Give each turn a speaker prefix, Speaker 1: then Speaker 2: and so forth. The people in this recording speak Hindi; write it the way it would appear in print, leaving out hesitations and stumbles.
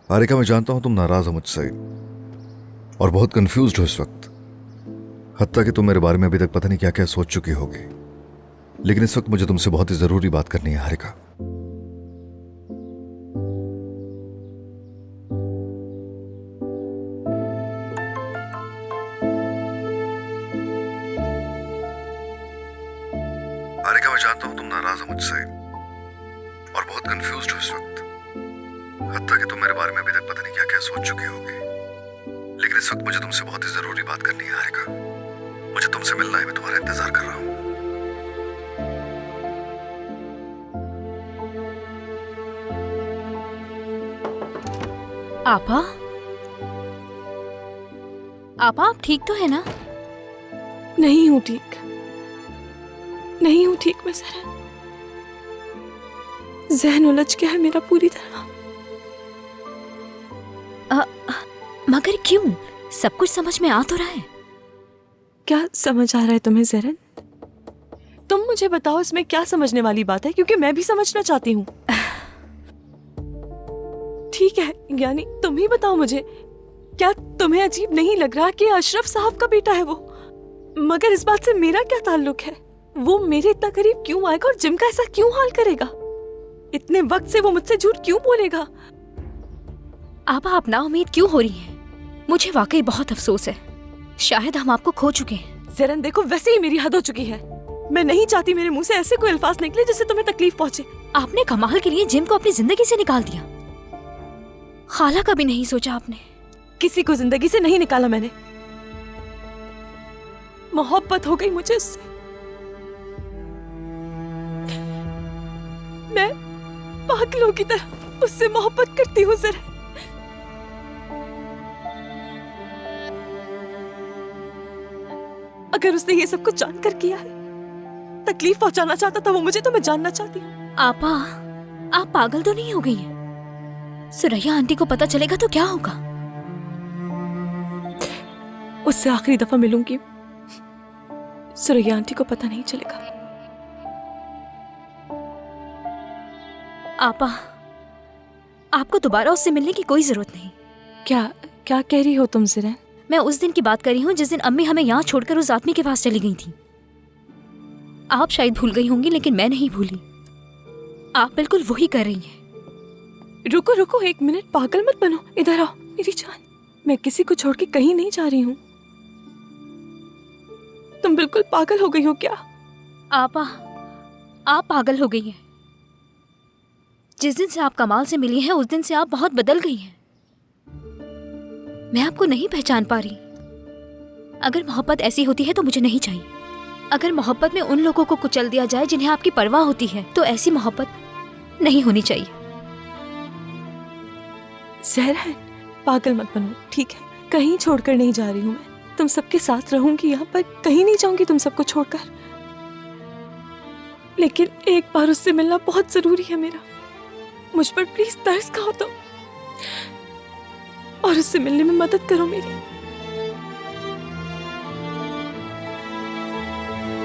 Speaker 1: हारिका, मैं जानता हूं तुम नाराज हो मुझसे और बहुत कंफ्यूज्ड हो इस वक्त। हत्ता कि तुम मेरे बारे में अभी तक पता नहीं क्या क्या सोच चुकी होगी, लेकिन इस वक्त मुझे तुमसे बहुत ही जरूरी बात करनी है हारिका। हारिका, मैं जानता हूं तुम नाराज हो मुझसे और बहुत कंफ्यूज्ड हो इस वक्त। हत्ता कि तुम मेरे बारे में अभी तक पता नहीं क्या क्या सोच चुकी होगी, लेकिन इस वक्त मुझे तुमसे बहुत ही जरूरी बात करनी है हारिका। मुझे तुमसे मिलना है, मैं तुम्हारा इंतजार कर रहा हूं।
Speaker 2: आपा, आपा आप ठीक तो है ना?
Speaker 3: नहीं हूँ ठीक, नहीं हूँ ठीक मैं जरा। जहन उलझ गया है मेरा पूरी तरह।
Speaker 2: मगर क्यों? सब कुछ समझ में आ तो रहा है।
Speaker 3: क्या समझ आ रहा है तुम्हें ज़रन? तुम मुझे बताओ इसमें क्या समझने वाली बात है, क्योंकि मैं भी समझना चाहती हूँ। ठीक है, यानी तुम ही बताओ मुझे, क्या तुम्हें अजीब नहीं लग रहा कि अशरफ साहब का बेटा है वो? मगर इस बात से मेरा क्या ताल्लुक है? वो मेरे इतना करीब क्यों आएगा और जिम का ऐसा क्यों हाल करेगा? इतने वक्त से वो मुझसे झूठ क्यों बोलेगा?
Speaker 2: आपा, आप ना उम्मीद क्यों हो रही हैं? मुझे वाकई बहुत अफसोस है। शायद हम आपको खो चुके हैं।
Speaker 3: ज़रन देखो, वैसे ही मेरी हद हो चुकी है। मैं नहीं चाहती मेरे मुंह से ऐसे कोई अल्फाज निकले जिससे तुम्हें तकलीफ पहुंचे।
Speaker 2: आपने कमाल के लिए जिम को अपनी जिंदगी से निकाल दिया। खाला का भी नहीं सोचा आपने।
Speaker 3: किसी को जिंदगी से नहीं निकाला मैंने। मोहब्बत हो गई मुझे उससे। मैं पागलों की तरह उससे मोहब्बत करती हूँ ज़रन। अगर उसने ये सब कुछ जानकर किया है, तकलीफ पहुंचाना चाहता था वो मुझे, तो मैं जानना चाहती हूँ।
Speaker 2: आपा, आप पागल तो नहीं हो गई हैं? सुरैया आंटी को पता चलेगा तो क्या होगा?
Speaker 3: उससे आखिरी दफा मिलूंगी, सुरैया आंटी को पता नहीं चलेगा।
Speaker 2: आपा, आपको दोबारा उससे मिलने की कोई जरूरत नहीं।
Speaker 3: क्या क्या कह रही हो तुम ज़रन?
Speaker 2: मैं उस दिन की बात कर रही हूँ जिस दिन अम्मी हमें यहाँ छोड़कर उस आदमी के पास चली गई थी। आप शायद भूल गई होंगी, लेकिन मैं नहीं भूली। आप बिल्कुल वही कर रही हैं।
Speaker 3: रुको रुको, एक मिनट, पागल मत बनो। इधर आओ मेरी जान। मैं किसी को छोड़ के कहीं नहीं जा रही हूँ। तुम बिल्कुल पागल हो गई हो क्या?
Speaker 2: आपा, आप पागल हो गई हैं। जिस दिन से आप कमाल से मिली हैं उस दिन से आप बहुत बदल गई हैं। मैं आपको नहीं पहचान पा रही। अगर मोहब्बत ऐसी होती है तो मुझे नहीं चाहिए। अगर मोहब्बत में उन लोगों को कुचल दिया जाए जिन्हें आपकी परवाह होती है, तो ऐसी मोहब्बत नहीं होनी चाहिए।
Speaker 3: ज़रन, पागल मत बनो, ठीक है? कहीं छोड़कर नहीं जा रही हूँ मैं। तुम सबके साथ रहूंगी यहाँ पर, कहीं नहीं जाऊंगी तुम सबको छोड़कर। लेकिन एक बार उससे मिलना बहुत जरूरी है मेरा। मुझ पर प्लीज तरस खाओ तुम, और उससे मिलने में मदद करो मेरी।